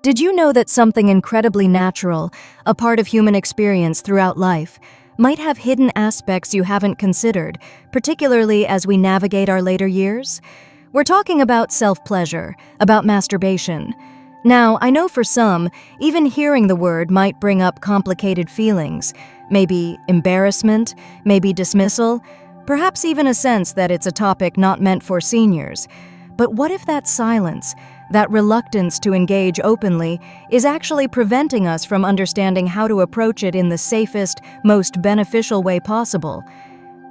Did you know that something incredibly natural, a part of human experience throughout life, might have hidden aspects you haven't considered, particularly as we navigate our later years? We're talking about self-pleasure, about masturbation. Now, I know for some, even hearing the word might bring up complicated feelings, maybe embarrassment, maybe dismissal, perhaps even a sense that it's a topic not meant for seniors. But what if that silence, that reluctance to engage openly, is actually preventing us from understanding how to approach it in the safest, most beneficial way possible?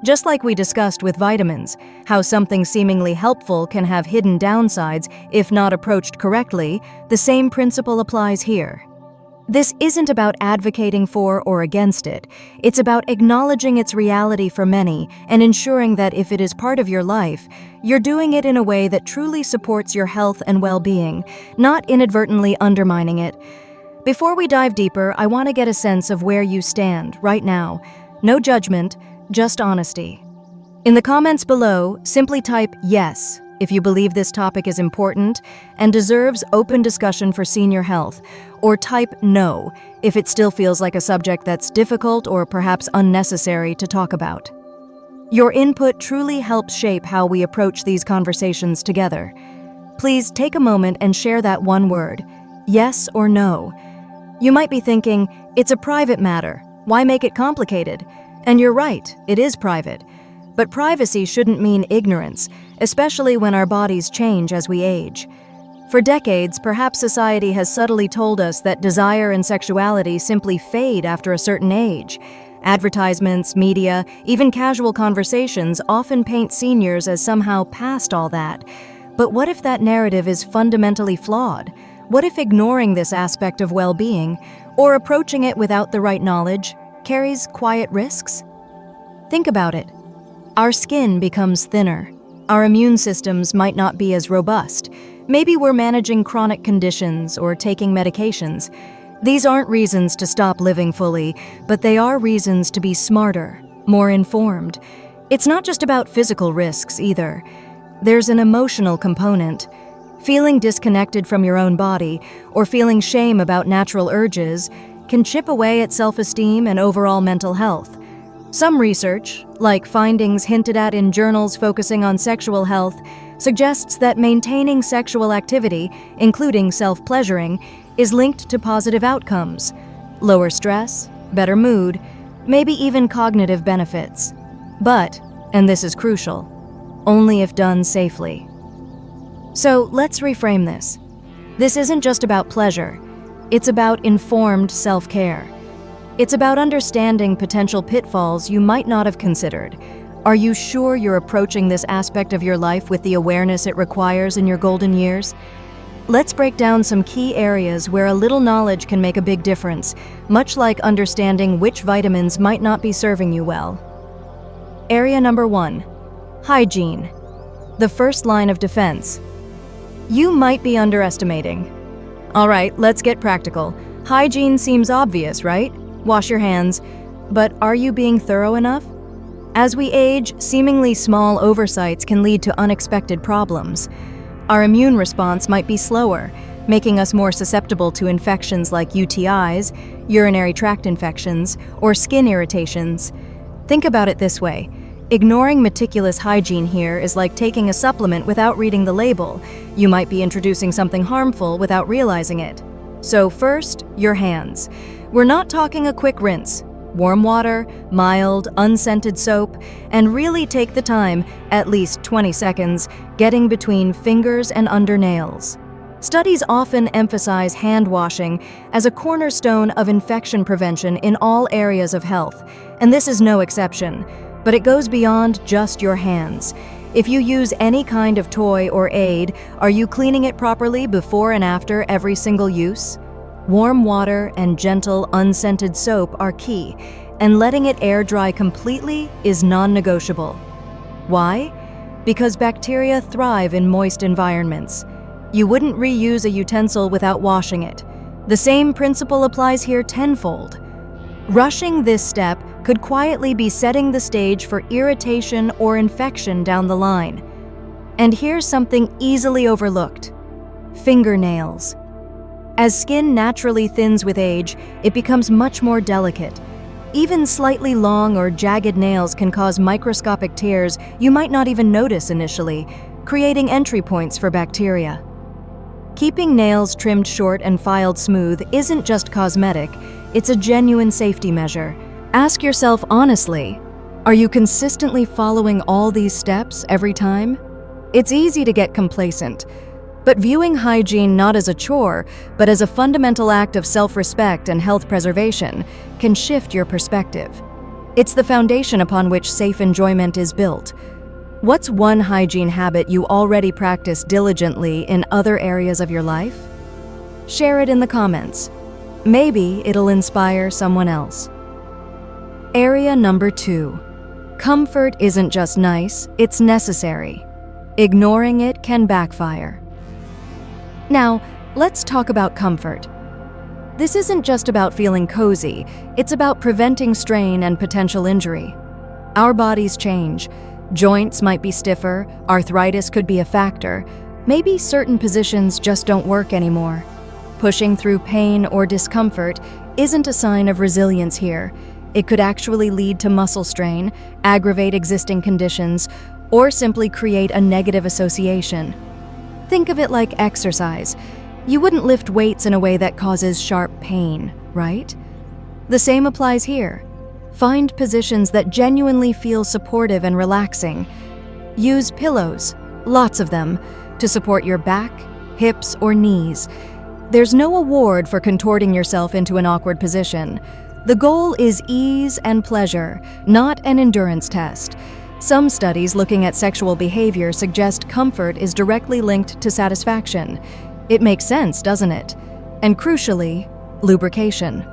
Just like we discussed with vitamins, how something seemingly helpful can have hidden downsides if not approached correctly, the same principle applies here. This isn't about advocating for or against it. It's about acknowledging its reality for many and ensuring that if it is part of your life, you're doing it in a way that truly supports your health and well-being, not inadvertently undermining it. Before we dive deeper, I want to get a sense of where you stand right now. No judgment, just honesty. In the comments below, simply type yes if you believe this topic is important and deserves open discussion for senior health, or type no if it still feels like a subject that's difficult or perhaps unnecessary to talk about. Your input truly helps shape how we approach these conversations together. Please take a moment and share that one word, yes or no. You might be thinking, it's a private matter, why make it complicated? And you're right, it is private. But privacy shouldn't mean ignorance, especially when our bodies change as we age. For decades, perhaps society has subtly told us that desire and sexuality simply fade after a certain age. Advertisements, media, even casual conversations often paint seniors as somehow past all that. But what if that narrative is fundamentally flawed? What if ignoring this aspect of well-being, or approaching it without the right knowledge, carries quiet risks? Think about it. Our skin becomes thinner. Our immune systems might not be as robust. Maybe we're managing chronic conditions or taking medications. These aren't reasons to stop living fully, but they are reasons to be smarter, more informed. It's not just about physical risks either. There's an emotional component. Feeling disconnected from your own body or feeling shame about natural urges can chip away at self-esteem and overall mental health. Some research, like findings hinted at in journals focusing on sexual health, suggests that maintaining sexual activity, including self-pleasuring, is linked to positive outcomes, lower stress, better mood, maybe even cognitive benefits. But, and this is crucial, only if done safely. So let's reframe this. This isn't just about pleasure. It's about informed self-care. It's about understanding potential pitfalls you might not have considered. Are you sure you're approaching this aspect of your life with the awareness it requires in your golden years? Let's break down some key areas where a little knowledge can make a big difference, much like understanding which vitamins might not be serving you well. Area number 1. Hygiene. The first line of defense. You might be underestimating. All right, let's get practical. Hygiene seems obvious, right? Wash your hands. But are you being thorough enough? As we age, seemingly small oversights can lead to unexpected problems. Our immune response might be slower, making us more susceptible to infections like UTIs, urinary tract infections, or skin irritations. Think about it this way. Ignoring meticulous hygiene here is like taking a supplement without reading the label. You might be introducing something harmful without realizing it. So first, your hands. We're not talking a quick rinse. Warm water, mild, unscented soap, and really take the time, at least 20 seconds, getting between fingers and under nails. Studies often emphasize hand washing as a cornerstone of infection prevention in all areas of health, and this is no exception. But it goes beyond just your hands. If you use any kind of toy or aid, are you cleaning it properly before and after every single use? Warm water and gentle, unscented soap are key, and letting it air dry completely is non-negotiable. Why? Because bacteria thrive in moist environments. You wouldn't reuse a utensil without washing it. The same principle applies here tenfold. Rushing this step could quietly be setting the stage for irritation or infection down the line. And here's something easily overlooked: fingernails. As skin naturally thins with age, it becomes much more delicate. Even slightly long or jagged nails can cause microscopic tears you might not even notice initially, creating entry points for bacteria. Keeping nails trimmed short and filed smooth isn't just cosmetic, it's a genuine safety measure. Ask yourself honestly, are you consistently following all these steps every time? It's easy to get complacent, but viewing hygiene not as a chore, but as a fundamental act of self-respect and health preservation can shift your perspective. It's the foundation upon which safe enjoyment is built. What's one hygiene habit you already practice diligently in other areas of your life? Share it in the comments. Maybe it'll inspire someone else. Area number 2. Comfort isn't just nice, it's necessary. Ignoring it can backfire. Now, let's talk about comfort. This isn't just about feeling cozy, it's about preventing strain and potential injury. Our bodies change. Joints might be stiffer, arthritis could be a factor, maybe certain positions just don't work anymore. Pushing through pain or discomfort isn't a sign of resilience here. It could actually lead to muscle strain, aggravate existing conditions, or simply create a negative association. Think of it like exercise. You wouldn't lift weights in a way that causes sharp pain, right? The same applies here. Find positions that genuinely feel supportive and relaxing. Use pillows, lots of them, to support your back, hips, or knees. There's no award for contorting yourself into an awkward position. The goal is ease and pleasure, not an endurance test. Some studies looking at sexual behavior suggest comfort is directly linked to satisfaction. It makes sense, doesn't it? And crucially, lubrication.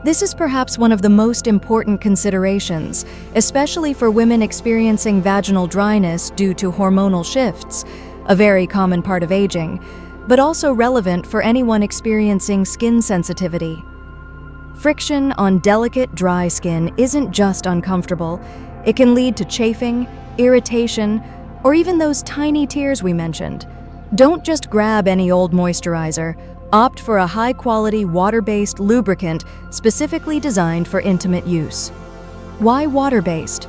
This is perhaps one of the most important considerations, especially for women experiencing vaginal dryness due to hormonal shifts, a very common part of aging, but also relevant for anyone experiencing skin sensitivity. Friction on delicate, dry skin isn't just uncomfortable. It can lead to chafing, irritation, or even those tiny tears we mentioned. Don't just grab any old moisturizer. Opt for a high-quality, water-based lubricant specifically designed for intimate use. Why water-based?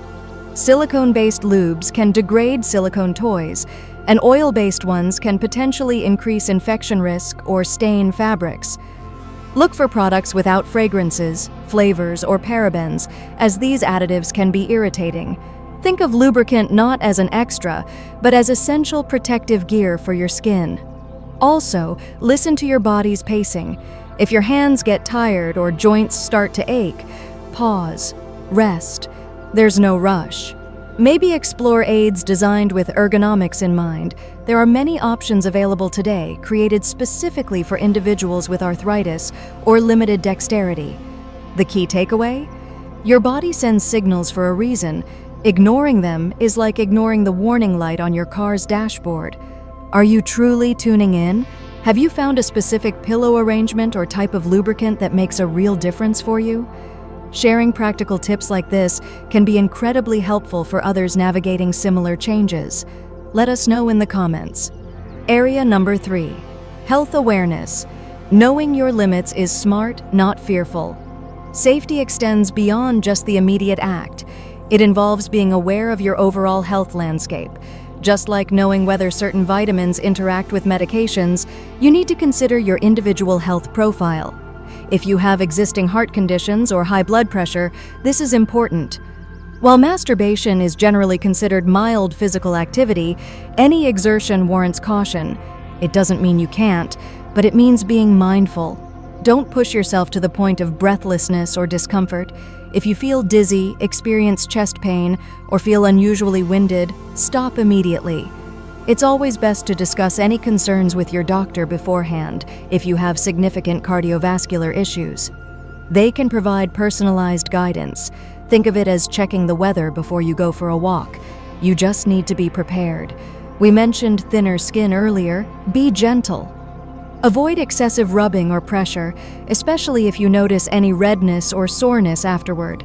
Silicone-based lubes can degrade silicone toys, and oil-based ones can potentially increase infection risk or stain fabrics. Look for products without fragrances, flavors, or parabens, as these additives can be irritating. Think of lubricant not as an extra, but as essential protective gear for your skin. Also, listen to your body's pacing. If your hands get tired or joints start to ache, pause, rest. There's no rush. Maybe explore aids designed with ergonomics in mind. There are many options available today, created specifically for individuals with arthritis or limited dexterity. The key takeaway? Your body sends signals for a reason. Ignoring them is like ignoring the warning light on your car's dashboard. Are you truly tuning in? Have you found a specific pillow arrangement or type of lubricant that makes a real difference for you? Sharing practical tips like this can be incredibly helpful for others navigating similar changes. Let us know in the comments. Area number 3. Health awareness. Knowing your limits is smart, not fearful. Safety extends beyond just the immediate act. It involves being aware of your overall health landscape. Just like knowing whether certain vitamins interact with medications, you need to consider your individual health profile. If you have existing heart conditions or high blood pressure, this is important. While masturbation is generally considered mild physical activity, any exertion warrants caution. It doesn't mean you can't, but it means being mindful. Don't push yourself to the point of breathlessness or discomfort. If you feel dizzy, experience chest pain, or feel unusually winded, stop immediately. It's always best to discuss any concerns with your doctor beforehand if you have significant cardiovascular issues. They can provide personalized guidance. Think of it as checking the weather before you go for a walk. You just need to be prepared. We mentioned thinner skin earlier. Be gentle. Avoid excessive rubbing or pressure, especially if you notice any redness or soreness afterward.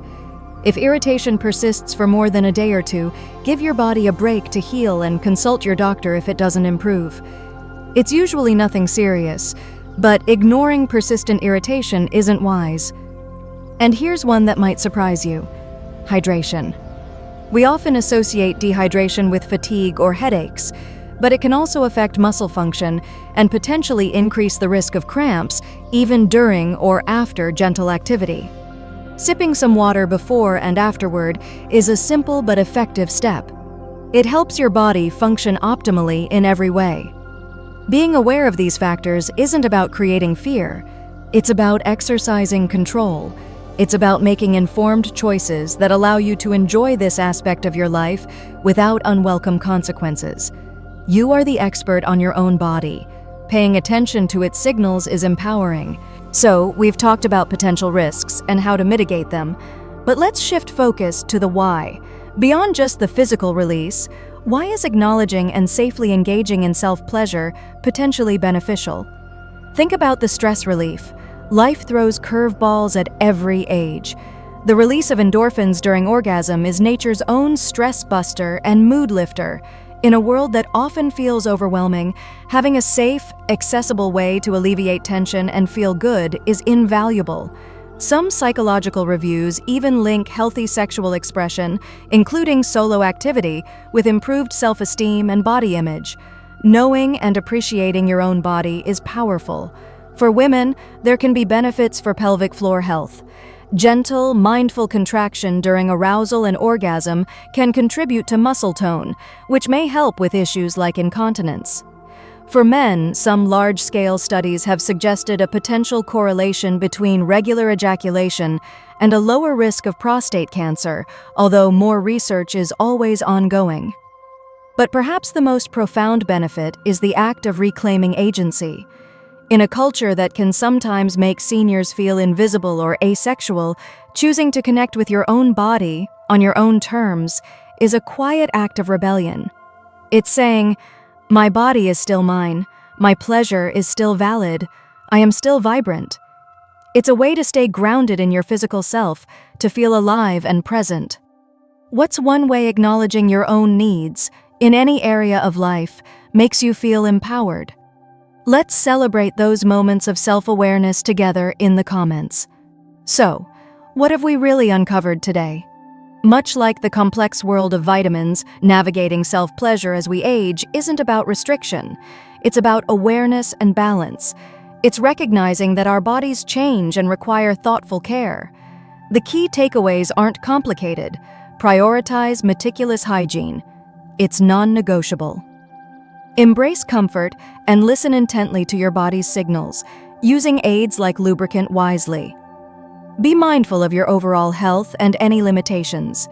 If irritation persists for more than a day or two, give your body a break to heal and consult your doctor if it doesn't improve. It's usually nothing serious, But ignoring persistent irritation isn't wise. And here's one that might surprise you: hydration. We often associate dehydration with fatigue or headaches, but it can also affect muscle function and potentially increase the risk of cramps even during or after gentle activity. Sipping some water before and afterward is a simple but effective step. It helps your body function optimally in every way. Being aware of these factors isn't about creating fear. It's about exercising control. It's about making informed choices that allow you to enjoy this aspect of your life without unwelcome consequences. You are the expert on your own body. Paying attention to its signals is empowering. So, we've talked about potential risks and how to mitigate them, but let's shift focus to the why. Beyond just the physical release, why is acknowledging and safely engaging in self-pleasure potentially beneficial? Think about the stress relief. Life throws curveballs at every age. The release of endorphins during orgasm is nature's own stress buster and mood lifter. In a world that often feels overwhelming, having a safe, accessible way to alleviate tension and feel good is invaluable. Some psychological reviews even link healthy sexual expression, including solo activity, with improved self-esteem and body image. Knowing and appreciating your own body is powerful. For women, there can be benefits for pelvic floor health. Gentle, mindful contraction during arousal and orgasm can contribute to muscle tone, which may help with issues like incontinence. For men, some large-scale studies have suggested a potential correlation between regular ejaculation and a lower risk of prostate cancer, although more research is always ongoing. But perhaps the most profound benefit is the act of reclaiming agency. In a culture that can sometimes make seniors feel invisible or asexual, choosing to connect with your own body, on your own terms, is a quiet act of rebellion. It's saying, "My body is still mine, my pleasure is still valid, I am still vibrant." It's a way to stay grounded in your physical self, to feel alive and present. What's one way acknowledging your own needs, in any area of life, makes you feel empowered? Let's celebrate those moments of self-awareness together in the comments. So, what have we really uncovered today? Much like the complex world of vitamins, navigating self-pleasure as we age isn't about restriction. It's about awareness and balance. It's recognizing that our bodies change and require thoughtful care. The key takeaways aren't complicated. Prioritize meticulous hygiene. It's non-negotiable. Embrace comfort and listen intently to your body's signals, using aids like lubricant wisely. Be mindful of your overall health and any limitations.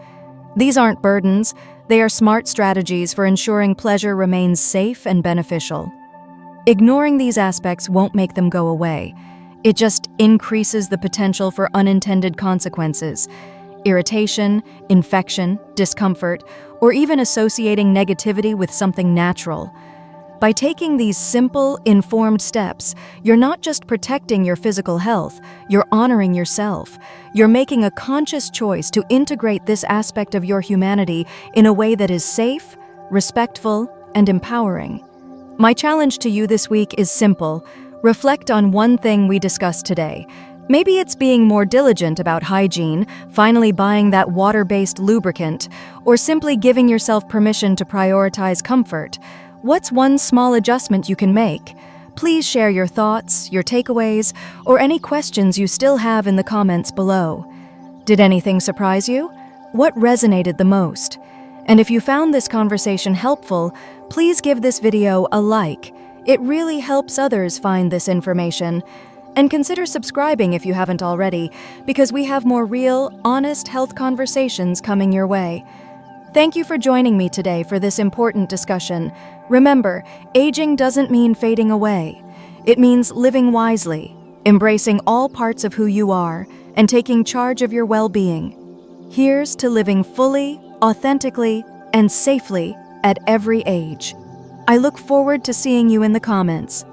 These aren't burdens, they are smart strategies for ensuring pleasure remains safe and beneficial. Ignoring these aspects won't make them go away. It just increases the potential for unintended consequences: irritation, infection, discomfort, or even associating negativity with something natural. By taking these simple, informed steps, you're not just protecting your physical health, you're honoring yourself. You're making a conscious choice to integrate this aspect of your humanity in a way that is safe, respectful, and empowering. My challenge to you this week is simple. Reflect on one thing we discussed today. Maybe it's being more diligent about hygiene, finally buying that water-based lubricant, or simply giving yourself permission to prioritize comfort. What's one small adjustment you can make? Please share your thoughts, your takeaways, or any questions you still have in the comments below. Did anything surprise you? What resonated the most? And if you found this conversation helpful, please give this video a like. It really helps others find this information. And consider subscribing if you haven't already, because we have more real, honest health conversations coming your way. Thank you for joining me today for this important discussion. Remember, aging doesn't mean fading away. It means living wisely, embracing all parts of who you are, and taking charge of your well-being. Here's to living fully, authentically, and safely at every age. I look forward to seeing you in the comments.